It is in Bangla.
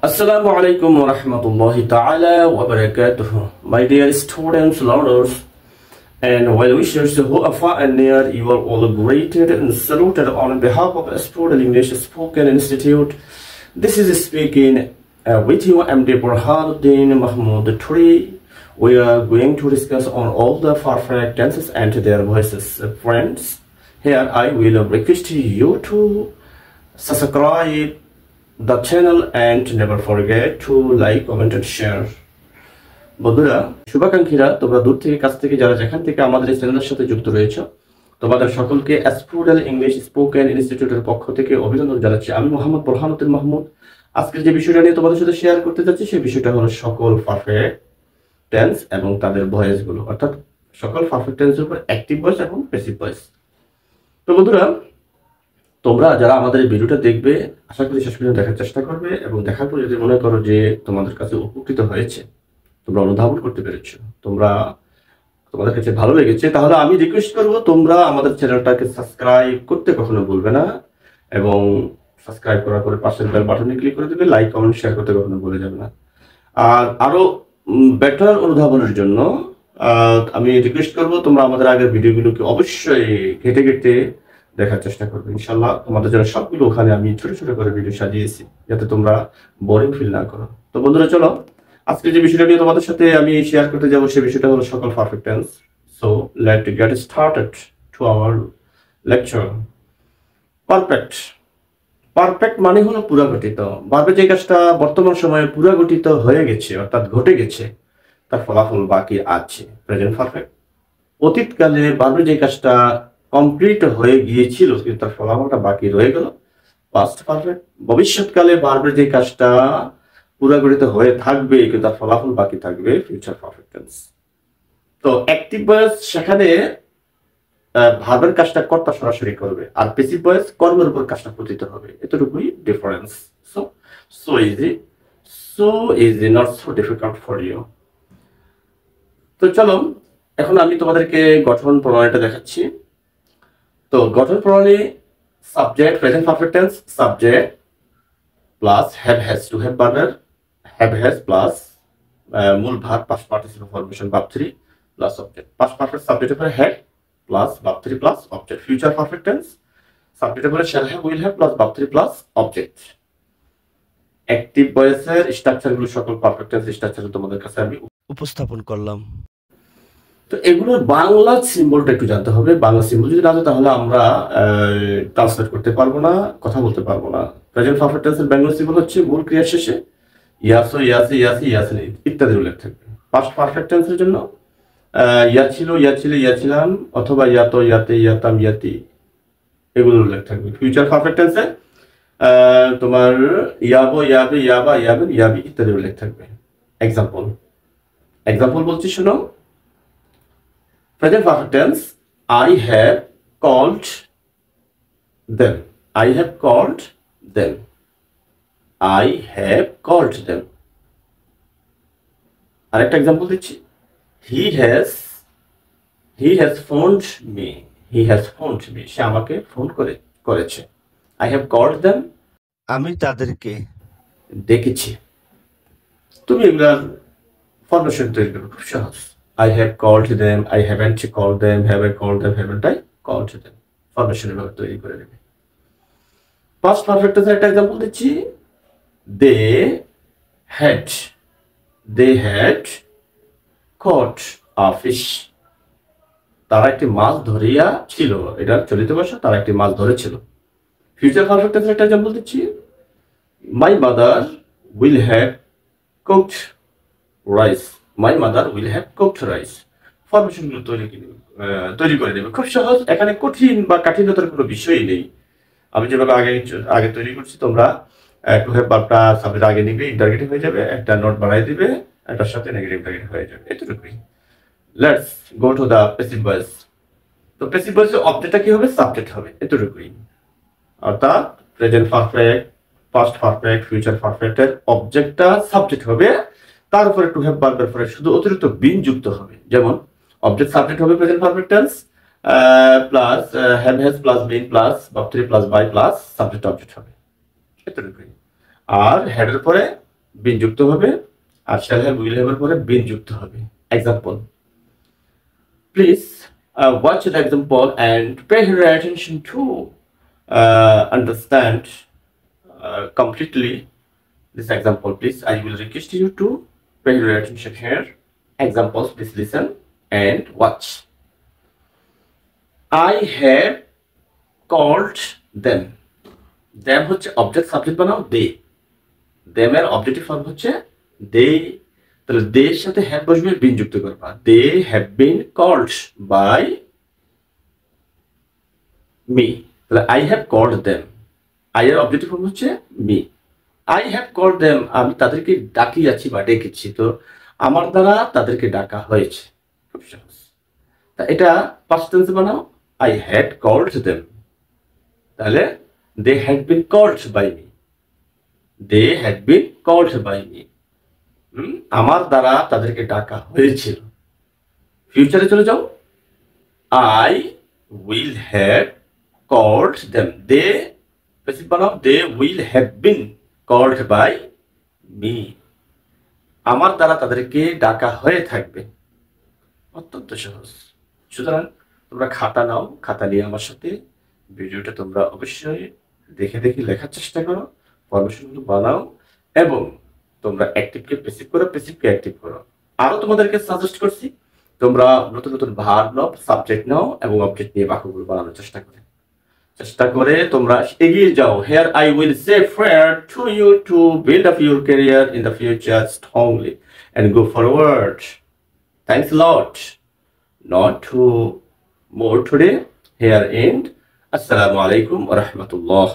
Assalamu alaikum wa rahmatullahi ta'ala wa barakatuh. My dear students, learners, and well-wishers who are far and near, you are all greeted and saluted on behalf of Student English Spoken Institute. This is speaking with you, MD Burhanuddin Mahmood. Today, we are going to discuss on all the perfect tenses and their voices. Friends, here I will request you to subscribe the channel and never forget to like, comment and share. বন্ধুরা, শুভাকাঙ্ক্ষীরা, তোমরা দূর থেকে কাছ থেকে যারা যেখান থেকে আমাদের এই চ্যানেলের সাথে যুক্ত রয়েছে, তোমাদের সকলকে স্টুডেন্ট ইংলিশ স্পোকেন ইনস্টিটিউটের পক্ষ থেকে অভিনন্দন জানাচ্ছি। আমি মোহাম্মদ বুরহানুদ্দিন মাহমুদ। আজকের যে বিষয়টা নিয়ে তোমাদের সাথে শেয়ার করতে যাচ্ছি সেই বিষয়টা হলো সকল পারফেক্ট টেন্স এবং তাদের ভয়েস গুলো, অর্থাৎ সকল পারফেক্ট টেন্সের উপর অ্যাক্টিভ ভয়েস এবং প্যাসিভ ভয়েস। তো বন্ধুরা, তোমরা যারা আমাদের এই ভিডিওটা দেখবে, আশা করি শেষ পর্যন্ত দেখার চেষ্টা করবে এবং দেখার পর যদি মনে করো যে তোমাদের কাছে উপকৃত হয়েছে, তোমরা অনুধাবন করতে পেরেছো, তোমাদের কাছে ভালো লেগেছে, তাহলে আমি রিকোয়েস্ট করবো তোমরা আমাদের চ্যানেলটাকে সাবস্ক্রাইব করতে কখনো ভুলবে না এবং সাবস্ক্রাইব করার পরে পাশের বেল বাটনে ক্লিক করে দেবে, লাইক কমেন্ট শেয়ার করতে কখনো ভুলে যাবে না। আর আরো বেটার অনুধাবনের জন্য আমি রিকোয়েস্ট করবো তোমরা আমাদের আগের ভিডিওগুলোকে অবশ্যই ঘেটে ঘেটে দেখার চেষ্টা করবে। ইনশাল্লাহ তোমাদের জন্য সবগুলো ওখানে আমি ছোট ছোট করে ভিডিও সাজিয়েছি, যাতে তোমরা বোরিং ফিল না করো। তো বন্ধুরা, চলো আজকে যে বিষয়টা নিয়ে তোমাদের সাথে আমি শেয়ার করতে যাবো সেই বিষয়টা হলো সকল perfect tense. So late get started to our lecture. Perfect. Perfect মানে হলো পুরাগঠিত। ভার্বের যে কাজটা বর্তমান সময়ে পুরাগঠিত হয়ে গেছে, অর্থাৎ ঘটে গেছে, তার ফলাফল বাকি আছে, প্রেজেন্ট পারফেক্ট। অতীতকালে ভার্বের যে কাজটা কমপ্লিট হয়ে গিয়েছিল কিন্তু তার ফলাফলটা বাকি রয়ে গেল, পাস্ট পারফেক্ট। ভবিষ্যৎকালে ভার্বের যে কাজটা পুরাগঠিত হয়ে থাকবে কিন্তু তার ফলাফল বাকি থাকবে, ফিউচার পারফেক্ট টেন্স। তো অ্যাক্টিভ ভয়েস সেখানে ভার্বের কাজটা কর্তা সরাসরি করবে, আর প্যাসিভ ভয়েস কর্মের উপর কাজটা পতিত হবে। এতটুকুই difference. So easy, not so difficult for you. তো চলো এখন আমি তোমাদেরকে গঠন প্রণালীটা দেখাচ্ছি। তো গঠন প্রণালী: subject present perfect tense, subject plus have has to have ভার্বের হ্যাভ হ্যাজ প্লাস মূল verb past participle formation verb 3 plus object. Past perfect সাবজেক্টের পরে had plus verb 3 plus object. Future perfect tense সাবজেক্টের পরে shall have will have plus verb 3 plus object. Active ভয়েসের স্ট্রাকচারগুলো সকল পারফেক্ট টেন্স স্ট্রাকচারে তোমাদের কাছে আমি উপস্থাপন করলাম। তো এগুলোর বাংলা সিম্বলটা একটু জানতে হবে। বাংলা সিম্বল যদি না জানো তাহলে আমরা ট্রান্সলেট করতে পারবো না, কথা বলতে পারবো না। প্রেজেন্ট পারফেক্ট টেন্সের বাংলা সিম্বল হচ্ছে মূল ক্রিয়ার শেষে ইয়াসো, ইয়াসি, ইয়াসি, ইয়াসিন ইত্যাদি উল্লেখ থাকবে। পাস্ট পারফেক্ট টেন্সের জন্য ইয়া ছিল, ইয়া ছিল, ইয়াছিলাম, অথবা ইয়াতো, ইয়াতে, ইয়াতাম, ইয়াতি এগুলো উল্লেখ থাকবে। ফিউচার পারফেক্ট টেন্সে তোমার ইয়াবো, ইয়াবে, ইয়াবা, ইয়াবেন, ইয়াবি ইত্যাদি উল্লেখ থাকবে। এক্সাম্পল বলছি, শোনো। Present perfect tense, I have called them. I have called them. I have called them. আরেকটা এক্সাম্পল দিচ্ছি। He has phoned me. He has phoned me. সে আমাকে ফোন করেছে। I have called them. আমি তাদেরকে ডেকেছি। তুমি এগুলার ফরমেশন তৈরি করবে, খুব সহজ। I have called them, I haven't called them, have I called them, haven't I called them. Formation এভাবে তৈরি করে নেবে। পাস্ট পারফেক্ট টেন্সের একটা এক্সাম্পল দিচ্ছি। They had caught a fish. তারা একটি মাছ ধরিয়া ছিল। এটা চলিত ভাষা, তারা একটি মাছ ধরেছিল। ফিউচার পারফেক্ট টেন্সের একটা এক্সাম্পল দিচ্ছি। My mother will have cooked rice. My mother will have cooked rice. ফরমেশনগুলো তৈরি করে নেবে, খুব সহজ। এখানে কঠিন বা কাঠিন্যতার কোনো বিষয়ই নেই। আমি যেভাবে আগে তৈরি করছি, তোমরা টু হ্যাভ ভার্বটা সাবজেক্ট আগে নিবে, ইন্টারগেটিভ হয়ে যাবে, একটা নোট বাড়াই দিবে, এটার সাথে নেগেটিভ ইন্টারগেটিভ হয়ে যাবে, এতটুকুই। Let's go to the passive voice. তো প্যাসিভ ভয়েসের অবজেক্টটা কি হবে? সাবজেক্ট হবে, এতটুকুই। অর্থাৎ present perfect, past perfect, future পারফেক্টের অবজেক্টটা সাবজেক্ট হবে, তার উপরে টু হ্যাভ ভার্বের পরে শুধু অতিরিক্ত বিন যুক্ত হবে। যেমন অবজেক্ট সাবজেক্ট হবে present perfect tense plus have has plus been plus verb 3 plus by plus subject object হবে, এতটুকুই। আর হেডের পরে বিন যুক্ত হবে আর shall have will have এর পরে বিন যুক্ত হবে example please watch the example and pay your attention to understand completely this example please I will request you to pay your attention here examples please listen and watch I have called them them হচ্ছে অবজেক্ট সাবজেক্ট বানাও they them এর অবজেক্টিভ ফর্ম হচ্ছে they তাহলে they এর সাথে have বসবে বিন যুক্ত করবা they have been called by me তাহলে I have called them I এর অবজেক্টিভ ফর্ম হচ্ছে me I have called them আমি তাদেরকে ডাকিয়াছি বা ডেকেছি তো আমার দ্বারা তাদেরকে ডাকা হয়েছে খুব সহজ তা এটা পাস্ট টেন্সে বানাও I had called them তাহলে they had been called by me they had been called by me আমার দ্বারা তাদেরকে ডাকা হয়েছিল ফিউচারে চলে যাও I will have called them they passive বানাও they will have been called by me আমার দ্বারা তাদেরকে ডাকা হয়ে থাকবে অত্যন্ত সহজ সুতরাং তোমরা খাতা নাও খাতা নিয়ে আমার সাথে ভিডিওটা তোমরা অবশ্যই দেখে দেখে লেখার চেষ্টা করো ফরমেশনগুলো বানাও এবং তোমরা অ্যাক্টিভকে প্যাসিভ করো প্যাসিভকে অ্যাক্টিভ করো আরো তোমাদেরকে সাজেস্ট করছি তোমরা নতুন নতুন ভার্ব নাও সাবজেক্ট নাও এবং অবজেক্ট নিয়ে বাক্যগুলো বানানোর চেষ্টা করে তোমরা এগিয়ে যাও here I will say fair to you to build up your career in the future strongly and go forward thanks a lot not to more today here end assalamu alaikum wa rahmatullah